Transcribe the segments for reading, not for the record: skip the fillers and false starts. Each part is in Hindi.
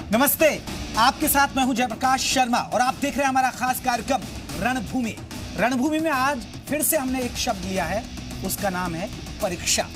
नमस्ते, आपके साथ मैं हूं जयप्रकाश शर्मा और आप देख रहे हैं हमारा खास कार्यक्रम रणभूमि। रणभूमि में आज फिर से हमने एक शब्द लिया है, उसका नाम है परीक्षा।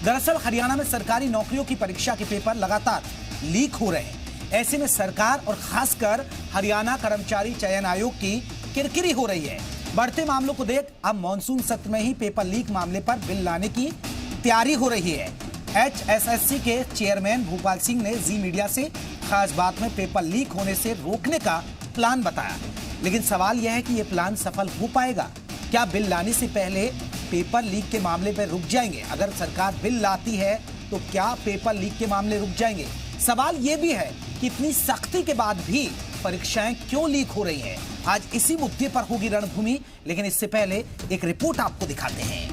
दरअसल हरियाणा में सरकारी नौकरियों की परीक्षा के पेपर लगातार लीक हो रहे हैं। ऐसे में सरकार और खासकर हरियाणा कर्मचारी चयन आयोग की किरकिरी हो रही है। बढ़ते मामलों को देख अब मॉनसून सत्र में ही पेपर लीक मामले पर बिल लाने की तैयारी हो रही है। HSSC के चेयरमैन भोपाल सिंह ने जी मीडिया से खास बात में पेपर लीक होने से रोकने का प्लान बताया, लेकिन सवाल यह है कि यह प्लान सफल हो पाएगा? क्या बिल लाने से पहले पेपर लीक के मामले पर रुक जाएंगे? अगर सरकार बिल लाती है तो क्या पेपर लीक के मामले रुक जाएंगे? सवाल यह भी है कि इतनी सख्ती के बाद भी परीक्षाएं क्यों लीक हो रही हैं? आज इसी मुद्दे पर होगी रणभूमि, लेकिन इससे पहले एक रिपोर्ट आपको दिखाते हैं।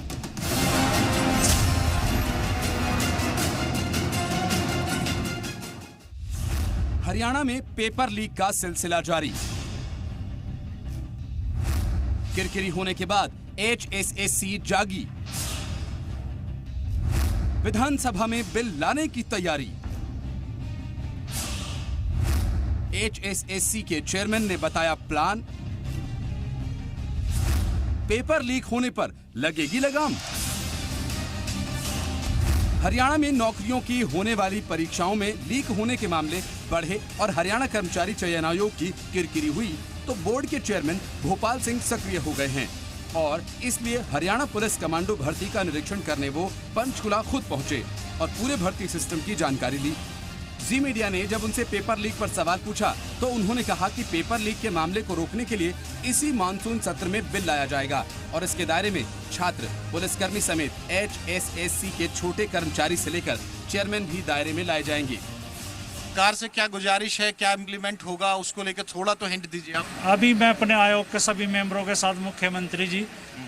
हरियाणा में पेपर लीक का सिलसिला जारी। किरकिरी होने के बाद HSSC जागी। विधानसभा में बिल लाने की तैयारी। HSSC के चेयरमैन ने बताया प्लान। पेपर लीक होने पर लगेगी लगाम। हरियाणा में नौकरियों की होने वाली परीक्षाओं में लीक होने के मामले बढ़े और हरियाणा कर्मचारी चयन आयोग की किरकिरी हुई तो बोर्ड के चेयरमैन भोपाल सिंह सक्रिय हो गए हैं और इसलिए हरियाणा पुलिस कमांडो भर्ती का निरीक्षण करने वो पंचकुला खुद पहुंचे और पूरे भर्ती सिस्टम की जानकारी ली। जी मीडिया ने जब उनसे पेपर लीक पर सवाल पूछा तो उन्होंने कहा कि पेपर लीक के मामले को रोकने के लिए इसी मानसून सत्र में बिल लाया जाएगा और इसके दायरे में छात्र, पुलिसकर्मी समेत HSSC के छोटे कर्मचारी से लेकर चेयरमैन भी दायरे में लाए जाएंगे। सरकार से क्या गुजारिश है, क्या इम्प्लीमेंट होगा, उसको लेकर थोड़ा तो हिंट दीजिए आप। अभी मैं अपने आयोग के सभी मेंबरों के साथ मुख्यमंत्री जी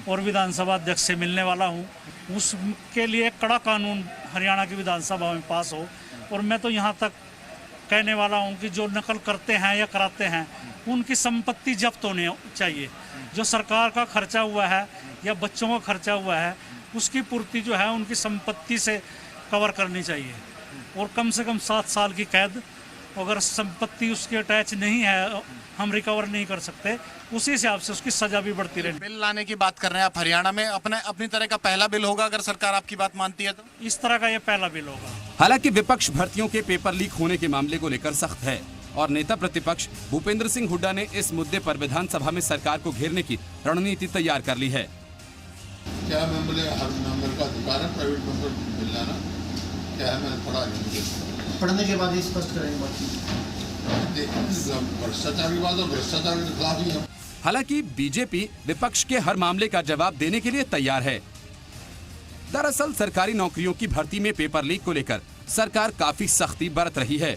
और विधानसभा अध्यक्ष से मिलने वाला हूं। उसके लिए कड़ा कानून हरियाणा की विधानसभा में पास हो और मैं तो यहाँ तक कहने वाला हूँ कि जो नकल करते हैं या कराते हैं उनकी संपत्ति जब्त होनी चाहिए। जो सरकार का खर्चा हुआ है या बच्चों का खर्चा हुआ है उसकी पूर्ति जो है उनकी संपत्ति से कवर करनी चाहिए और कम से कम 7 साल की कैद। अगर संपत्ति उसकी अटैच नहीं है, हम रिकवर नहीं कर सकते, उसी हिसाब से उसकी सजा भी बढ़ती रहेगी। बिल लाने की बात कर रहे हैं आप हरियाणा में, अपनी तरह का पहला बिल होगा अगर सरकार आपकी बात मानती है तो? इस तरह का ये पहला बिल होगा। हालांकि विपक्ष भर्तियों के पेपर लीक होने के मामले को लेकर सख्त है और नेता प्रतिपक्ष भूपेंद्र सिंह हुड्डा ने इस मुद्दे पर विधानसभा में सरकार को घेरने की रणनीति तैयार कर ली है। क्या हर मेंबर का अधिकार है प्राइवेट मेंबर बिल लाना? क्या है, मैंने पढ़ा पढ़ने के बाद ही स्पष्ट करेंगे। भ्रष्टाचार की बात और भ्रष्टाचार के खिलाफ ही है। हालांकि बीजेपी विपक्ष के हर मामले का जवाब देने के लिए तैयार है। दरअसल सरकारी नौकरियों की भर्ती में पेपर लीक को लेकर सरकार काफी सख्ती बरत रही है।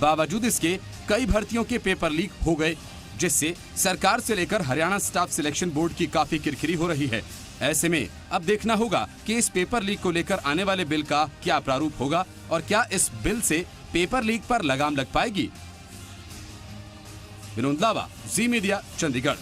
बावजूद इसके कई भर्तियों के पेपर लीक हो गए, जिससे सरकार से लेकर हरियाणा स्टाफ सिलेक्शन बोर्ड की काफी किरकिरी हो रही है। ऐसे में अब देखना होगा कि इस पेपर लीक को लेकर आने वाले बिल का क्या प्रारूप होगा और क्या इस बिल से पेपर लीक पर लगाम लग पाएगी। विनोद लावा, जी मीडिया, चंडीगढ़।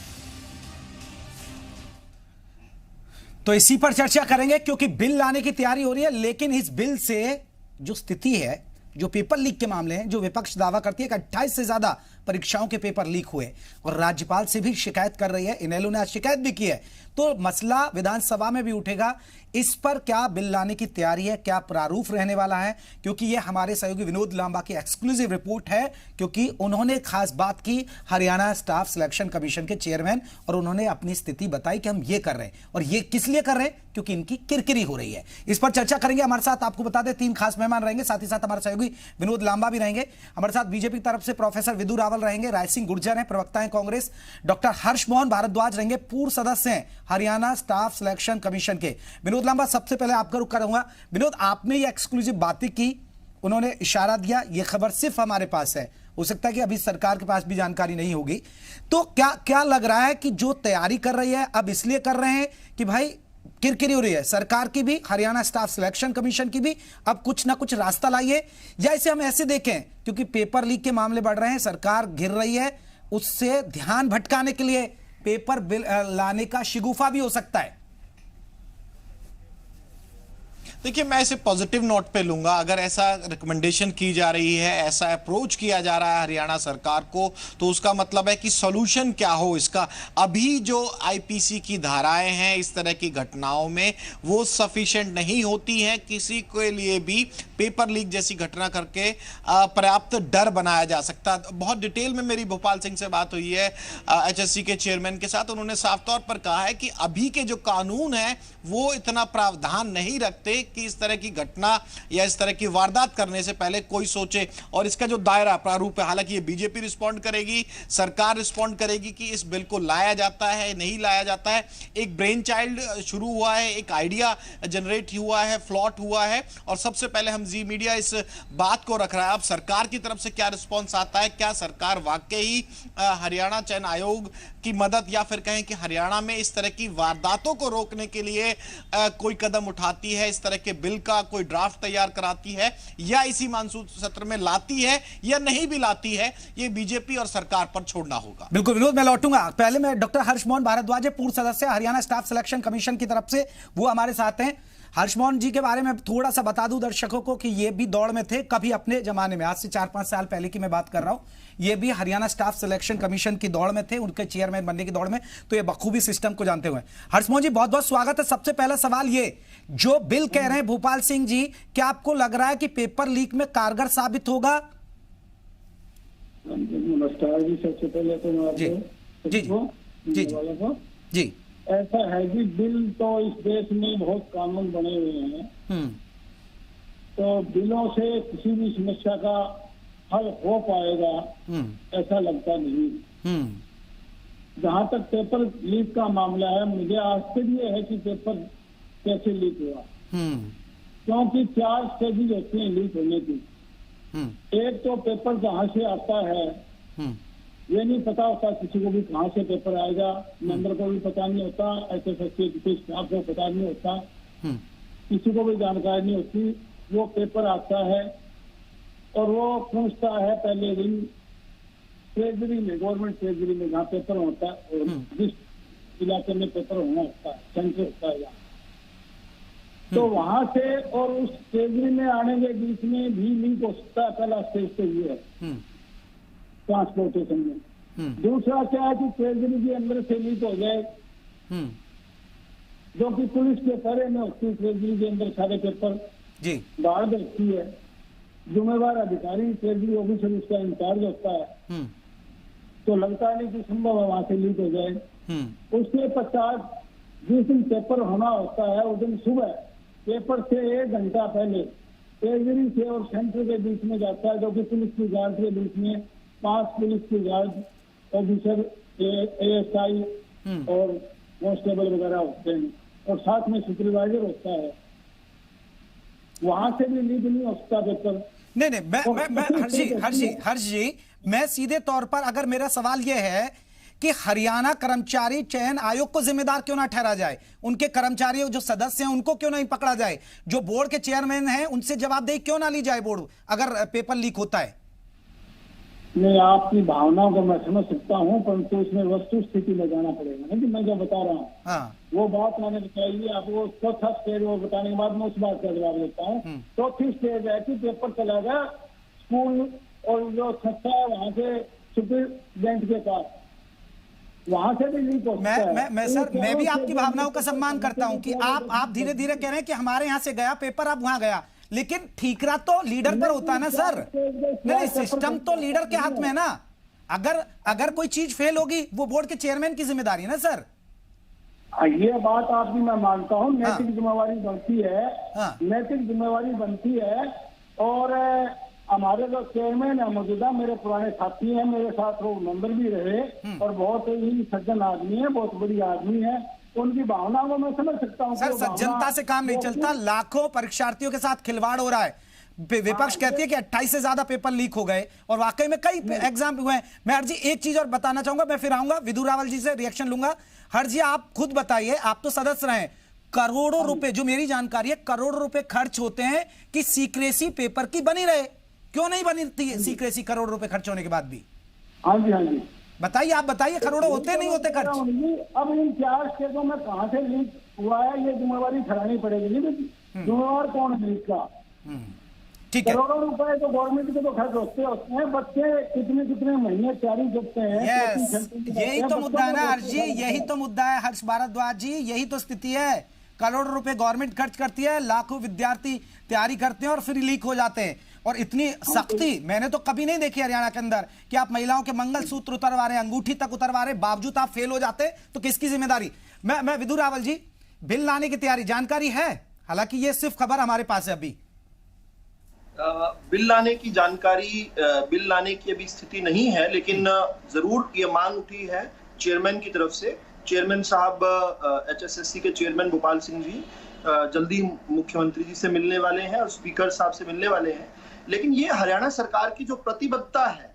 तो इसी पर चर्चा करेंगे क्योंकि बिल लाने की तैयारी हो रही है, लेकिन इस बिल से जो स्थिति है, जो पेपर लीक के मामले हैं, जो विपक्ष दावा करती है कि 28 से ज्यादा परीक्षाओं के पेपर लीक हुए और राज्यपाल से भी शिकायत कर रही है, इनेलो ने आज शिकायत भी की है, तो मसला विधानसभा में भी उठेगा। इस पर क्या बिल लाने की तैयारी है, क्या प्रारूप रहने वाला है? क्योंकि यह हमारे सहयोगी विनोद लांबा की एक्सक्लूसिव रिपोर्ट है, क्योंकि उन्होंने खास बात की हरियाणा स्टाफ सिलेक्शन कमीशन के चेयरमैन और उन्होंने अपनी स्थिति बताई कि हम ये कर रहे हैं और ये किस लिए कर रहे हैं, क्योंकि इनकी किरकिरी हो रही है। इस पर चर्चा करेंगे। हमारे साथ आपको बता दें 3 खास मेहमान रहेंगे, साथ ही साथ हमारे सहयोगी विनोद लांबा भी रहेंगे। हमारे साथ बीजेपी की तरफ से प्रोफेसर विदु रावल रहेंगे, राय सिंह गुर्जर हैं, प्रवक्ता हैं कांग्रेस, डॉक्टर हर्ष मोहन भारद्वाज रहेंगे, पूर्व सदस्य हैं हरियाणा स्टाफ सिलेक्शन कमीशन के। विनोद लांबा, सबसे पहले आपका रुख करूंगा। विनोद, आपने ये एक्सक्लूसिव बातें की, उन्होंने इशारा दिया, ये खबर सिर्फ हमारे पास है, हो सकता है कि अभी सरकार के पास भी जानकारी नहीं होगी, तो क्या लग रहा है कि जो तैयारी कर रही है अब इसलिए कर रहे हैं कि भाई किरकिरी हो रही है सरकार की भी, हरियाणा स्टाफ सिलेक्शन कमीशन की भी, अब कुछ ना कुछ रास्ता लाइए, या इसे हम ऐसे देखें क्योंकि पेपर लीक के मामले बढ़ रहे हैं, सरकार घिर रही है, उससे ध्यान भटकाने के लिए पेपर बिल लाने का शिगुफा भी हो सकता है? देखिए, मैं इसे पॉजिटिव नोट पे लूंगा। अगर ऐसा रिकमेंडेशन की जा रही है, ऐसा अप्रोच किया जा रहा है हरियाणा सरकार को, तो उसका मतलब है कि सॉल्यूशन क्या हो इसका। अभी जो आईपीसी की धाराएं हैं इस तरह की घटनाओं में, वो सफिशिएंट नहीं होती हैं किसी के लिए भी पेपर लीक जैसी घटना करके पर्याप्त डर बनाया जा सकता। बहुत डिटेल में मेरी भोपाल सिंह से बात हुई है एचएससी के चेयरमैन के साथ। उन्होंने साफ तौर पर कहा है कि अभी के जो कानून है वो इतना प्रावधान नहीं रखते कि इस तरह की घटना या इस तरह की वारदात करने से पहले कोई सोचे। और इसका जो दायरा प्रारूप है, हालांकि ये बीजेपी रिस्पॉन्ड करेगी, सरकार रिस्पॉन्ड करेगी कि इस बिल को लाया जाता है नहीं लाया जाता है। एक ब्रेन चाइल्ड शुरू हुआ है, एक आइडिया जनरेट हुआ है, फ्लॉट हुआ है, और सबसे पहले हम जी मीडिया इस बात को रख रहा है। अब सरकार की तरफ से क्या रिस्पॉन्स आता है, क्या सरकार वाकई हरियाणा चयन आयोग की मदद या फिर कहें कि हरियाणा में इस तरह की वारदातों को रोकने के लिए कोई कदम उठाती है, इस तरह के बिल का कोई ड्राफ्ट तैयार कराती है, या इसी मानसून सत्र में लाती है या नहीं भी लाती है, ये बीजेपी और सरकार पर छोड़ना होगा। बिल्कुल विनोद, मैं लौटूंगा। पहले मैं डॉक्टर हर्षमोहन भारद्वाज, पूर्व सदस्य हरियाणा स्टाफ सिलेक्शन कमीशन की तरफ से, वो हमारे साथ हैं। हर्षमोहन जी के बारे में थोड़ा सा बता दूं दर्शकों को कि ये भी दौड़ में थे कभी अपने जमाने में, आज से 4-5 साल पहले की मैं बात कर रहा हूं। ये भी हरियाणा स्टाफ सिलेक्शन कमीशन की दौड़ में थे, उनके चेयरमैन बनने की दौड़ में, तो ये बखूबी सिस्टम को जानते हुए। हर्षमोहन जी बहुत बहुत स्वागत है। सबसे पहला सवाल ये, जो बिल कह रहे हैं भोपाल सिंह जी, क्या आपको लग रहा है कि पेपर लीक में कारगर साबित होगा? नमस्कार जी, सबसे पहले तो मैं जी जी जी जी ऐसा है कि बिल तो इस देश में बहुत कानून बने हुए हैं, तो बिलों से किसी भी समस्या का हल हो पाएगा ऐसा लगता नहीं। जहाँ तक पेपर लीक का मामला है, मुझे आश्चर्य है कि पेपर कैसे लीक हुआ, क्योंकि 4 स्टेजेस होती हैं लीक होने की। एक तो पेपर जहाँ से आता है ये नहीं पता होता किसी को भी कहाँ से पेपर आएगा, मेंबर को भी पता नहीं होता, एचएससी किसी स्टाफ को पता नहीं होता, किसी को भी जानकारी नहीं होती। वो पेपर आता है और वो पहुंचता है पहले दिन ट्रेजरी में, गवर्नमेंट ट्रेजरी में, जहाँ पेपर होता है, जिस इलाके में पेपर होना होता है, सेंटर होता है यहाँ, तो वहां से और उस ट्रेजरी में आने के बीच में भी लीक हो सकता है। पहला स्टेज तो ये है ट्रांसपोर्टेशन में। दूसरा क्या है कि ट्रेजरी के अंदर से लीक हो जाए, जो कि पुलिस के पहरे में होती है। ट्रेजरी के अंदर सारे पेपर गार्ड रखती है, जिम्मेवार अधिकारी ट्रेजरी ऑफिसर उसका इंचार्ज होता है, तो लगता नहीं कि संभव है वहां से लीक हो जाए। उसके पश्चात जिस दिन पेपर होना होता है उस दिन सुबह पेपर से 1 घंटा पहले ट्रेजरी से और सेंटर के बीच में जाता है, जो कि पुलिस की गार्ड के बीच में 5 पुलिस की गार्ड ऑफिसर, एएसआई और कांस्टेबल वगैरह होते हैं, और साथ में सुपरवाइजर होता है। वहां से भी लीक नहीं हो सकता पेपर। नहीं, मैं हर्ष जी, मैं सीधे तौर पर, अगर मेरा सवाल यह है कि हरियाणा कर्मचारी चयन आयोग को जिम्मेदार क्यों ना ठहरा जाए, उनके कर्मचारी जो सदस्य हैं उनको क्यों नहीं पकड़ा जाए, जो बोर्ड के चेयरमैन हैं उनसे जवाबदेही क्यों ना ली जाए बोर्ड, अगर पेपर लीक होता है? नहीं, आपकी भावनाओं को मैं समझ सकता हूँ, परंतु उसमें वस्तु स्थिति में जाना पड़ेगा ना, कि मैं जो बता रहा हूँ। हाँ। वो बात मैंने बताई आपको। चौथा स्टेज वो बताने के बाद मैं उस बात का जवाब देता हूँ। चौथी स्टेज है कि पेपर चला गया स्कूल और जो संस्था है वहाँ से सुप्रीडेंट के पास, वहां से भी लीक हो सकता है। मैं सर, मैं भी आपकी भावनाओं का सम्मान करता हूं कि आप धीरे धीरे कह रहे हैं कि हमारे यहां से गया पेपर, अब वहां गया, लेकिन ठीकरा तो लीडर पर होता है ना सर। नहीं, सिस्टम तो लीडर के हाथ में है ना। अगर कोई चीज फेल होगी वो बोर्ड के चेयरमैन की जिम्मेदारी है ना सर। ये बात आपकी मैं मानता हूँ, नैतिक जिम्मेवारी बनती है, नैतिक जिम्मेवारी बनती है। और हमारे जो चेयरमैन है मौजूदा, मेरे पुराने साथी हैं, मेरे साथ वो मेंबर भी रहे, और बहुत ही सज्जन आदमी है, बहुत बड़ी आदमी है। उनकी भावनाओं को मैं समझ सकता हूँ। सर, सज्जनता से काम नहीं चलता, लाखों परीक्षार्थियों के साथ खिलवाड़ हो रहा है। विपक्ष कहती है कि 28 से ज्यादा पेपर लीक हो गए, और वाकई में कई एग्जाम हुए हैं। मैं हर जी एक चीज और बताना चाहूंगा, मैं फिर आऊंगा विधु रावल जी से रिएक्शन लूंगा। हर जी, आप खुद बताइए, आप तो सदस्य रहे, करोड़ों रुपए, जो मेरी जानकारी है, करोड़ों रुपए खर्च होते हैं कि सीक्रेसी पेपर की बनी रहे, क्यों नहीं बनी थी सीक्रेसी करोड़ रुपए खर्च होने के बाद भी? हाँ जी, हाँ जी, बताइए, आप बताइए, करोड़ों होते नहीं होते खर्च? अब इन 4 स्टेजों में कहां से लीक हुआ है ये जिम्मेवारी ठहरानी पड़ेगी। जिम्मेवार कौन है इसका? ठीक है, करोड़ों रुपए तो गवर्नमेंट के तो खर्च होते हैं, बच्चे कितने महीने तैयारी करते हैं। यस, यही तो मुद्दा है ना हर्ष जी, यही तो मुद्दा है हर्ष भारद्वाज जी, यही तो स्थिति है। करोड़ों रुपए गवर्नमेंट खर्च करती है, लाखों विद्यार्थी तैयारी करते हैं और फिर लीक हो जाते हैं। और इतनी सख्ती मैंने तो कभी नहीं देखी हरियाणा के अंदर कि आप महिलाओं के मंगलसूत्र उतरवा रहे हैं, अंगूठी तक उतरवा रहे, बावजूद आप फेल हो जाते तो किसकी जिम्मेदारी? मैं विदु रावल जी, बिल लाने की तैयारी जानकारी है? हालांकि ये सिर्फ खबर हमारे पास है अभी। बिल लाने की जानकारी, बिल लाने की अभी स्थिति नहीं है, लेकिन जरूर ये मांग उठी है चेयरमैन की तरफ से। चेयरमैन साहब, HSSC के चेयरमैन भोपाल सिंह जी जल्दी मुख्यमंत्री जी से मिलने वाले हैं और स्पीकर साहब से मिलने वाले हैं। लेकिन ये हरियाणा सरकार की जो प्रतिबद्धता है,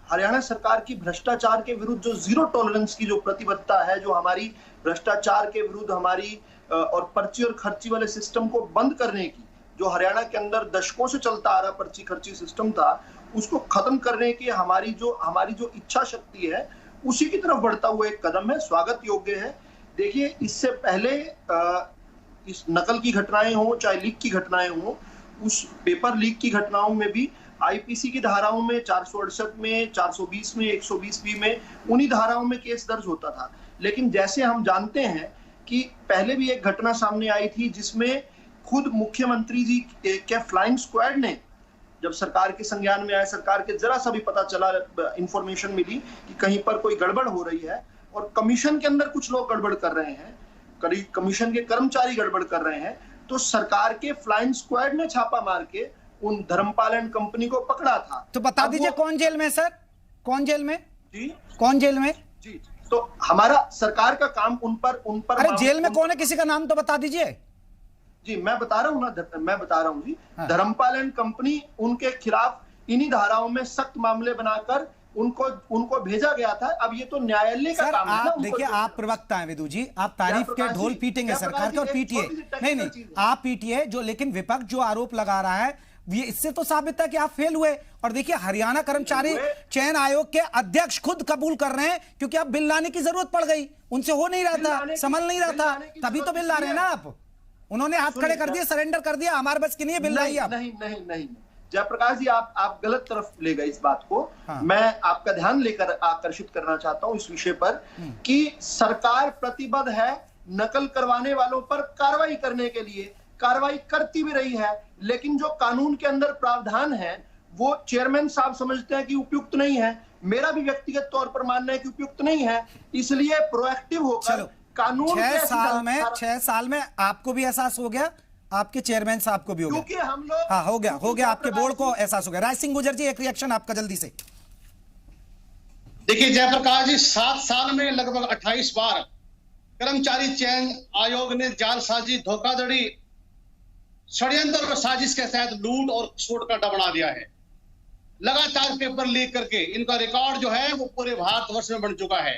हरियाणा सरकार की भ्रष्टाचार के विरुद्ध जो जीरो टॉलरेंस की जो प्रतिबद्धता है, जो हमारी भ्रष्टाचार के विरुद्ध हमारी और पर्ची और खर्ची वाले सिस्टम को बंद करने की, जो हरियाणा के अंदर दशकों से चलता आ रहा पर्ची खर्ची सिस्टम था, उसको खत्म करने की हमारी जो इच्छा शक्ति है, उसी की तरफ बढ़ता हुआ एक कदम है, स्वागत योग्य है। देखिए, इससे पहले इस नकल की घटनाएं हो चाहे लीक की घटनाएं हो, उस पेपर लीक की घटनाओं में भी आईपीसी की धाराओं में 468 में, 420 में, 120B में, उन्हीं धाराओं में केस दर्ज होता था। लेकिन जैसे हम जानते हैं कि पहले भी एक घटना सामने आई थी जिसमें खुद मुख्यमंत्री जी के फ्लाइंग स्क्वाड ने, जब सरकार के संज्ञान में आया, सरकार के जरा सा भी पता चला, इंफॉर्मेशन मिली कि कहीं पर कोई गड़बड़ हो रही है और कमीशन के अंदर कुछ लोग गड़बड़ कर रहे हैं, कमीशन के कर्मचारी गड़बड़ कर रहे हैं, तो सरकार के फ्लाइंग स्क्वाड ने छापा मार के उन धर्मपाल एंड कंपनी को पकड़ा था। तो बता दीजिए कौन जेल में सर? कौन जेल में जी? कौन जेल में जी? तो हमारा सरकार का काम उन पर अरे जेल में कौन है, किसी का नाम तो बता दीजिए। जी, मैं बता रहा हूँ ना, मैं बता रहा हूँ जी। हाँ। धर्मपाल एंड कंपनी, उनके खिलाफ इन्हीं धाराओं में सख्त मामले बनाकर उनको भेजा गया था। अब ये तो न्यायालय का काम है ना। आप देखिए, आप प्रवक्ता हैं विदु जी, आप तारीफ के ढोल पीटेंगे सरकार के और पीटिए, नहीं आप पीटिए जो, लेकिन विपक्ष जो आरोप लगा रहा है ये इससे तो साबित है कि आप फेल हुए। और देखिए, हरियाणा कर्मचारी चयन आयोग के अध्यक्ष खुद कबूल कर रहे हैं क्योंकि अब बिल लाने की जरूरत पड़ गई, उनसे हो नहीं रहा था, संभल नहीं रहा था, तभी तो बिल ला रहे हैं ना आप। उन्होंने हाथ खड़े कर दिए, सरेंडर कर दिया, हमारे बस की नहीं है, बिल लाइए आप। नहीं जयप्रकाश जी, आप गलत तरफ ले गए इस बात को। हाँ। मैं आपका ध्यान लेकर आकर्षित करना चाहता हूं इस विषय पर कि सरकार प्रतिबद्ध है नकल करवाने वालों पर कार्रवाई करने के लिए, कार्रवाई करती भी रही है, लेकिन जो कानून के अंदर प्रावधान है वो चेयरमैन साहब समझते हैं कि उपयुक्त नहीं है, मेरा भी व्यक्तिगत तौर पर मानना है कि उपयुक्त नहीं है। इसलिए प्रोएक्टिव होकर कानून 6 साल में आपको भी एहसास हो गया, आपके चेयरमैन साहब को भी हो गया, क्योंकि हम लोग, हाँ हो गया आपके बोर्ड को एहसास हो गया। राज सिंह गुर्जर जी, एक रिएक्शन आपका जल्दी से। देखिए जयप्रकाश जी, 7 साल में लगभग 28 बार कर्मचारी चयन आयोग ने जालसाजी, धोखाधड़ी, षड्यंत्र और साजिश के तहत लूट और छूट का अड्डा बना दिया है। लगातार पेपर लीक करके इनका रिकॉर्ड जो है वो पूरे भारतवर्ष में बन चुका है।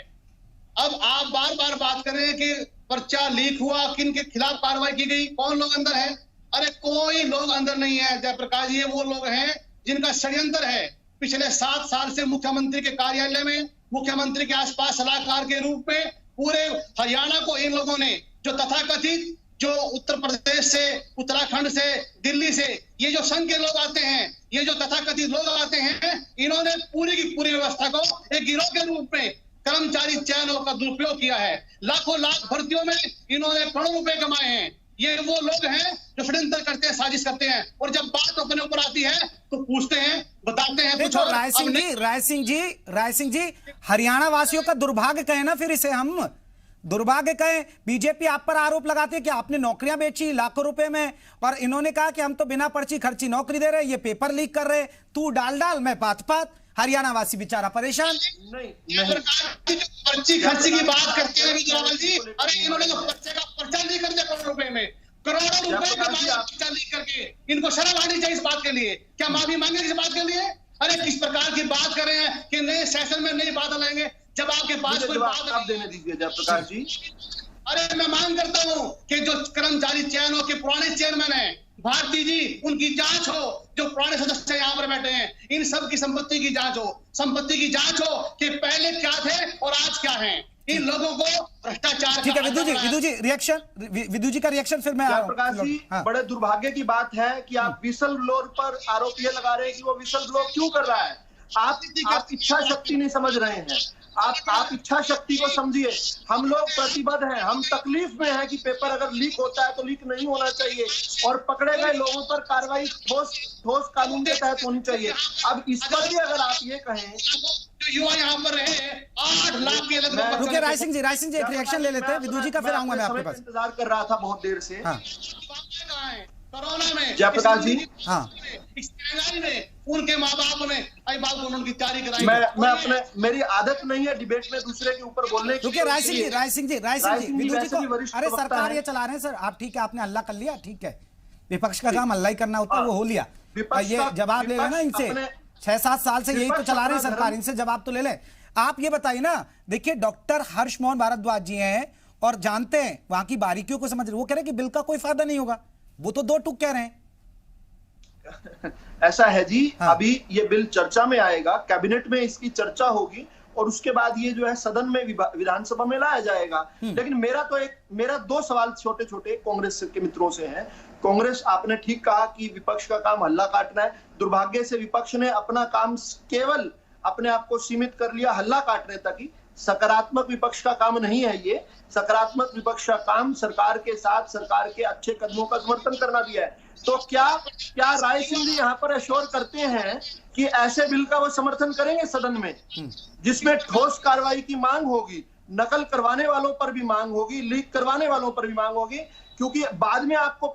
अब आप बार बार बात कर रहे हैं कि पर्चा लीक हुआ, किन के खिलाफ कार्रवाई की गई, कौन लोग अंदर है? अरे कोई लोग अंदर नहीं है जयप्रकाश, ये वो लोग हैं जिनका षड्यंत्र है। पिछले 7 साल से मुख्यमंत्री के कार्यालय में, मुख्यमंत्री के आसपास सलाहकार के रूप में पूरे हरियाणा को इन लोगों ने, जो तथाकथित, जो उत्तर प्रदेश से, उत्तराखंड से, दिल्ली से ये जो संघ के लोग आते हैं, ये जो तथाकथित लोग आते हैं, इन्होंने पूरी की पूरी व्यवस्था को एक गिरोह के रूप में कर्मचारी चयनों का दुरुपयोग किया है। लाखों लाख भर्तियों में इन्होंने करोड़ों रुपए कमाए हैं। ये वो लोग हैं जो षड्यंत्र करते हैं, साजिश करते हैं, और जब बात अपने ऊपर आती है तो पूछते हैं, बताते हैं कुछ और। राय सिंह जी, हरियाणा वासियों का दुर्भाग्य कहें ना, फिर इसे हम दुर्भाग्य कहें। बीजेपी आप पर आरोप लगाती है कि आपने नौकरियां बेची लाखों रुपए में, और इन्होंने कहा कि हम तो बिना पर्ची खर्ची नौकरी दे रहे, ये पेपर लीक कर रहे, तू डाल मैं पात, हरियाणा वासी बेचारा परेशान। पर्ची खर्ची की बात करते हैं जी, अरे इन्होंने तो पर्चा लीक कर दिया करोड़ों रुपए में, करोड़ों रुपए का पर्चा लीक करके। इनको शर्म आनी चाहिए इस बात के लिए। क्या माफी मांगे इस बात के लिए? अरे किस प्रकार की बात कर रहे हैं कि नए सेशन में नई बात लाएंगे, जब आपके पास कोई बात आप देने दीजिए जयप्रकाश जी। अरे मैं मांग करता हूं कि जो कर्मचारी चयनों के पुराने चेयरमैन हैं, भारती जी, उनकी जांच हो। जो पुराने सदस्य यहाँ पर बैठे हैं, इन सब की संपत्ति की जांच हो, संपत्ति की जांच हो कि पहले क्या थे और आज क्या हैं। इन लोगों को भ्रष्टाचार। ठीक है विदु जी रिएक्शन, विदु जी का रिएक्शन फिर मैं प्रकाश जी, बड़े दुर्भाग्य की बात है कि आप विसल ब्लोअर पर आरोप ये लगा रहे हैं कि वो विसल ब्लो क्यों कर रहा है। आप इच्छा शक्ति नहीं समझ रहे हैं। आप इच्छा शक्ति को समझिए। हम लोग प्रतिबद्ध हैं, हम तकलीफ में हैं कि पेपर अगर लीक होता है तो लीक नहीं होना चाहिए और पकड़े गए लोगों पर कार्रवाई ठोस कानून के तहत होनी चाहिए। अब इस पर भी अगर आप ये कहें, युवा यहाँ पर रहे 8 लाख के लगभग। रुके राय सिंह जी एक रिएक्शन ले लेते हैं, विदु जी का फिर आऊंगा मैं आपके पास। इंतजार कर रहा था बहुत देर से। कोरोना में जयप्रकाश जी, हाँ में उनके माँ बाप ने उनकी तैयारी कराई। मेरी आदत नहीं है डिबेट में दूसरे के ऊपर बोलने की। राय सिंह जी विदु जी को, अरे सरकार ये चला रहे हैं सर, आप ठीक है, आपने हल्ला कर लिया, ठीक है, विपक्ष का काम हल्ला ही करना होता है, वो हो लिया। ये जवाब ले लेना इनसे, 6-7 साल से यही तो चला रहे हैं सरकार, इनसे जवाब तो ले लें। आप ये बताइए ना, देखिए डॉक्टर हर्ष मोहन भारद्वाज जी हैं और जानते हैं वहां की बारीकियों को समझ रहे, वो कह रहे हैं कि बिल का कोई फायदा नहीं होगा, वो तो 2 टूक कह रहे हैं। ऐसा है जी, हाँ। अभी ये बिल चर्चा में आएगा, कैबिनेट में इसकी चर्चा होगी और उसके बाद ये जो है सदन में विधानसभा में लाया जाएगा। लेकिन मेरा 2 सवाल छोटे छोटे कांग्रेस के मित्रों से हैं। कांग्रेस, आपने ठीक कहा कि विपक्ष का काम हल्ला काटना है। दुर्भाग्य से विपक्ष ने अपना काम केवल अपने आप को सीमित कर लिया हल्ला काटने तक ही। सकारात्मक विपक्ष का काम नहीं है ये। सकारात्मक विपक्ष का काम सरकार के साथ सरकार के अच्छे कदमों का समर्थन करना भी है। तो क्या राय सिंह जी यहाँ पर एश्योर करते हैं कि ऐसे बिल का वो समर्थन करेंगे सदन में, जिसमें ठोस कार्रवाई की मांग होगी, नकल करवाने वालों पर भी मांग होगी, लीक करवाने वालों पर भी मांग होगी? क्योंकि बाद में आपको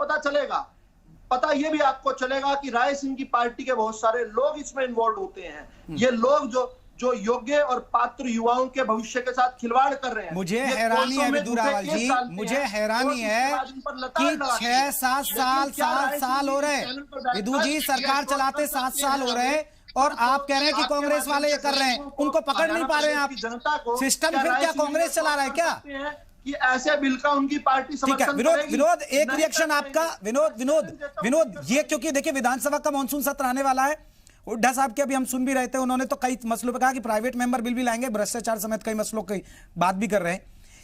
पता ये भी आपको चलेगा कि राय सिंह की पार्टी के बहुत सारे लोग इसमें इन्वॉल्व होते हैं। ये लोग जो योग्य और पात्र युवाओं के भविष्य के साथ खिलवाड़ कर रहे हैं। मुझे हैरानी है विदु रावल जी, मुझे हैरानी है कि 6-7 साल हो रहे हैं विदु जी, सरकार चलाते 7 साल हो रहे हैं और आप कह रहे हैं कि कांग्रेस वाले ये कर रहे हैं, उनको पकड़ नहीं पा रहे हैं आप। जनता को सिस्टम फिर क्या कांग्रेस चला रहा है क्या कि ऐसे बिल का उनकी पार्टी समर्थन करेगी? विनोद एक रिएक्शन आपका, विनोद ये, क्योंकि देखिए विधानसभा का मॉनसून सत्र आने वाला है। हुड्डा साहब के अभी हम सुन भी रहे थे, उन्होंने तो कई मसलों पर कहा कि प्राइवेट मेंबर बिल भी लाएंगे, भ्रष्टाचार समेत कई मसलों की बात भी कर रहे हैं।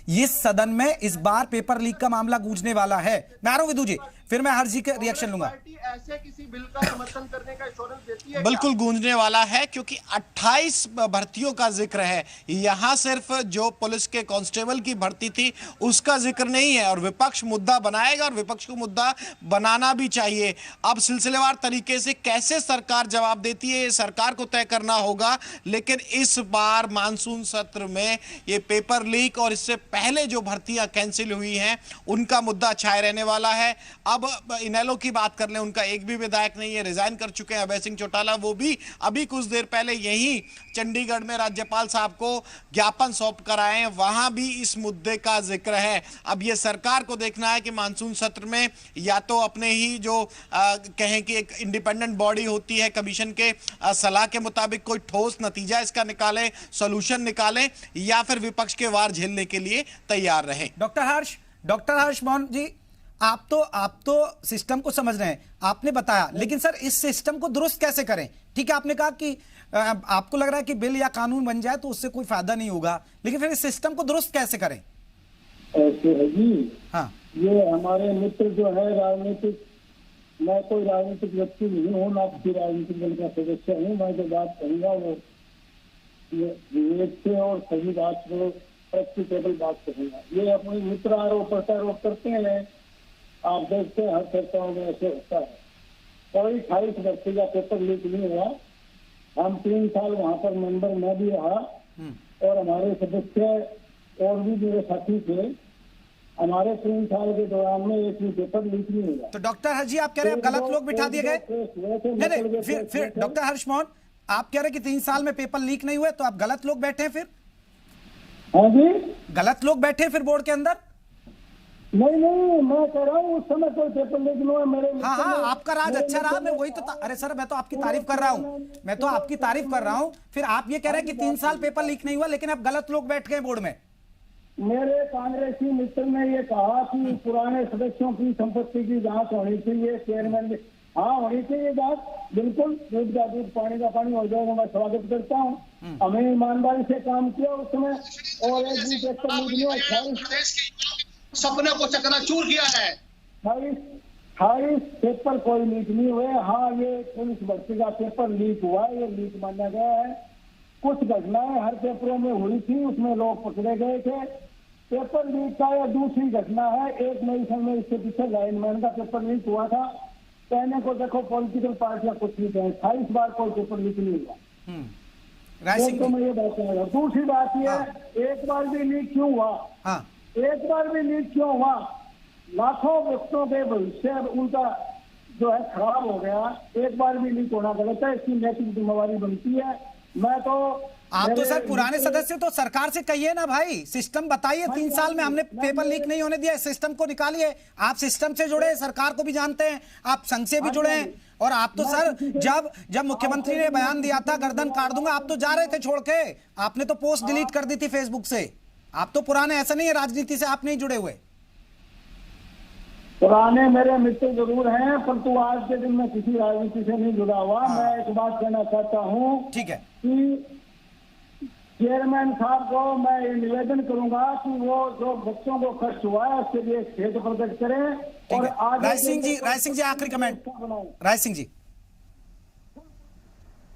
ये सदन में इस बार पेपर लीक का मामला गूंजने वाला है। मैं आ रहा हूं विदु जी, फिर मैं हर जी के रिएक्शन लूंगा। ऐसे किसी बिल का समर्थन करने का एश्योरेंस देती है? बिल्कुल गूंजने वाला है, क्योंकि 28 भर्तियों का जिक्र है। यहां सिर्फ जो पुलिस के कांस्टेबल की भर्ती थी उसका जिक्र नहीं है, और विपक्ष मुद्दा बनाएगा और विपक्ष को मुद्दा बनाना भी चाहिए। अब सिलसिलेवार तरीके से कैसे सरकार जवाब देती है, ये सरकार को तय करना होगा। लेकिन इस बार मानसून सत्र में ये पेपर लीक और इससे पहले जो भर्तियां कैंसिल हुई हैं उनका मुद्दा छाए रहने वाला है। अब इनेलो की बात कर लें, उनका एक भी विधायक नहीं है, रिजाइन कर चुके हैं अभय सिंह चौटाला। वो भी अभी कुछ देर पहले यही चंडीगढ़ में राज्यपाल साहब को ज्ञापन सौंप कर आए हैं, वहां भी इस मुद्दे का जिक्र है। अब ये सरकार को देखना है कि मानसून सत्र में या तो अपने ही जो कहें कि एक इंडिपेंडेंट बॉडी होती है कमीशन के सलाह के मुताबिक कोई ठोस नतीजा इसका निकाले, सोल्यूशन निकाले, या फिर विपक्ष के वार झेलने के लिए तैयार रहे। डॉक्टर हर्ष मोहन जी, आप तो सिस्टम को समझ रहे हैं, आपने बताया, लेकिन सर इस सिस्टम को दुरुस्त कैसे करें? ठीक है, आपने कहा कि आपको लग रहा है कि बिल या कानून बन जाए तो उससे कोई फायदा नहीं होगा, लेकिन फिर इस सिस्टम को दुरुस्त कैसे करें? ऐसे है जी, हाँ, ये हमारे मित्र जो है राजनीतिक, मैं कोई राजनीतिक व्यक्ति नहीं हूँ, ना किसी राजनीतिक दल का सदस्य हूँ। मैं जो बात कहूँगा वो विवेक से और सही बात को प्रैक्टिकेबल बात कहूँगा। ये अपने मित्र आरोप प्रत्यारोप करते हैं, आप देखते हैं हर चर्चाओं में ऐसे होता है। कोई 28 बच्चे का पेपर लीक नहीं हुआ। हम 3 साल वहाँ पर मेंबर मैं भी रहा और हमारे सदस्य और भी मेरे साथी थे। हमारे 3 साल के दौरान में एक भी पेपर लीक नहीं हुआ। तो डॉक्टर हर्ष जी, आप कह रहे हैं गलत लोग बिठा दिए गए? नहीं, फिर डॉक्टर हर्ष मोहन, आप कह रहे हैं कि 3 साल में पेपर लीक नहीं हुए, तो आप गलत लोग बैठे हैं फिर? हाँ जी, गलत लोग बैठे फिर बोर्ड के अंदर? नहीं, मैं कह रहा हूँ उस समय कोई पेपर लीक नहीं हुआ। मेरे हाँ, आपका राज अच्छा रहा। मैं वही तो अरे सर, मैं तो आपकी तारीफ कर रहा हूँ, फिर आप ये कह रहे हैं कि 3 साल पेपर लीक नहीं हुआ, लेकिन अब गलत लोग बैठ गए बोर्ड में। मेरे कांग्रेसी मित्र ने ये कहा कि पुराने सदस्यों की संपत्ति की जांच होनी चाहिए, चेयरमैन हाँ होनी चाहिए जांच, बिल्कुल। दूध का दूध, पानी का पानी हो जाएगा, मैं स्वागत करता हूँ। हमें ईमानदारी से काम किया उसमें, और एक भी पेपर लीक नहीं, सपने को चकनाचूर किया है। 28 पेपर कोई लीक नहीं हुए। हाँ, ये पुलिस भर्ती का पेपर लीक हुआ है, ये लीक माना गया है। कुछ घटनाएं हर पेपरों में हुई थी, उसमें लोग पकड़े गए थे। पेपर लीक का यह दूसरी घटना है। एक मई में इसके पीछे लाइनमैन का पेपर लीक हुआ था। कहने को देखो पॉलिटिकल पार्टियां कुछ नहीं कहें, 28 बार कोई पेपर लीक नहीं हुआ। तो मैं ये बात कह रहा हूँ। दूसरी बात ये है, एक बार भी लीक क्यों हुआ? एक बार भी लीक क्यों हुआ? लाखों बच्चों के भविष्य उनका जो है खराब हो गया। एक बार भी लीक होना गलत है, इसकी नैतिक जिम्मेवारी बनती है। मैं तो आप तो सर पुराने सदस्य, तो सरकार से कहिए ना भाई, सिस्टम बताइए। 3 साल में हमने पेपर लीक नहीं होने दिया, सिस्टम को निकालिए। आप सिस्टम से जुड़े, सरकार को भी जानते हैं, आप संघ से भी जुड़े हैं। और आप तो सर जब मुख्यमंत्री ने बयान दिया था गर्दन काट दूंगा, आप तो जा रहे थे छोड़ के। आपने तो पोस्ट डिलीट कर दी थी फेसबुक से। आप तो पुराने, ऐसा नहीं है राजनीति से आप नहीं जुड़े हुए। पुराने मेरे मित्र जरूर हैं, परंतु आज के दिन में किसी राजनीति से नहीं जुड़ा हुआ। मैं एक बात कहना चाहता हूँ, ठीक है, कि चेयरमैन साहब को मैं ये निवेदन करूंगा कि वो जो बच्चों को कष्ट हुआ है उसके लिए खेद प्रकट करें। और राय सिंह जी आखिरी कमेंट। राय सिंह जी।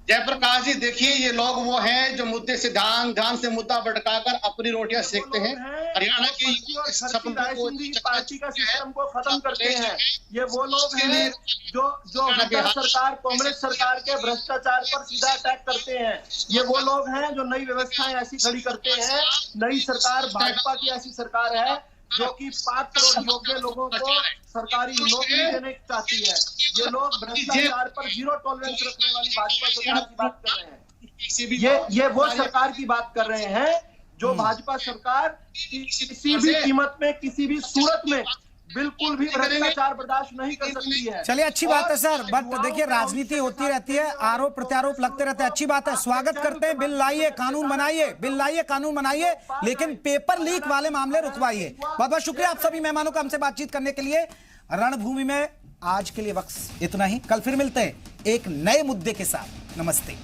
जयप्रकाश जी, देखिए ये लोग वो हैं जो मुद्दे से ध्यान से मुद्दा भटकाकर अपनी रोटियां सेकते हैं। हरियाणा की पार्टी का सिस्टम को खत्म करते हैं। ये वो लोग हैं जो सरकार, कांग्रेस सरकार के भ्रष्टाचार पर सीधा अटैक करते हैं। ये वो लोग हैं जो नई व्यवस्थाएं ऐसी खड़ी करते हैं। नई सरकार भाजपा की ऐसी सरकार है जो कि 5 करोड़ योग्य लोगों को सरकारी नौकरी देने चाहती है। ये लोग भ्रष्टाचार पर 0 टॉलरेंस रखने वाली भाजपा सरकार की बात कर रहे हैं। ये वो सरकार की बात कर रहे हैं जो भाजपा सरकार किसी भी कीमत में, किसी भी सूरत में बिल्कुल भी भ्रष्टाचार बर्दाश्त नहीं कर सकती है। चलिए, अच्छी बात है सर, बट देखिए राजनीति होती रहती है, आरोप प्रत्यारोप लगते रहते हैं। अच्छी बात है, स्वागत करते हैं। बिल लाइए, कानून बनाइए, बिल लाइए, कानून बनाइए, लेकिन पेपर लीक वाले मामले रुकवाइए। बहुत बहुत शुक्रिया आप सभी मेहमानों का हमसे बातचीत करने के लिए। रणभूमि में आज के लिए वक्त इतना ही। कल फिर मिलते हैं एक नए मुद्दे के साथ। नमस्ते।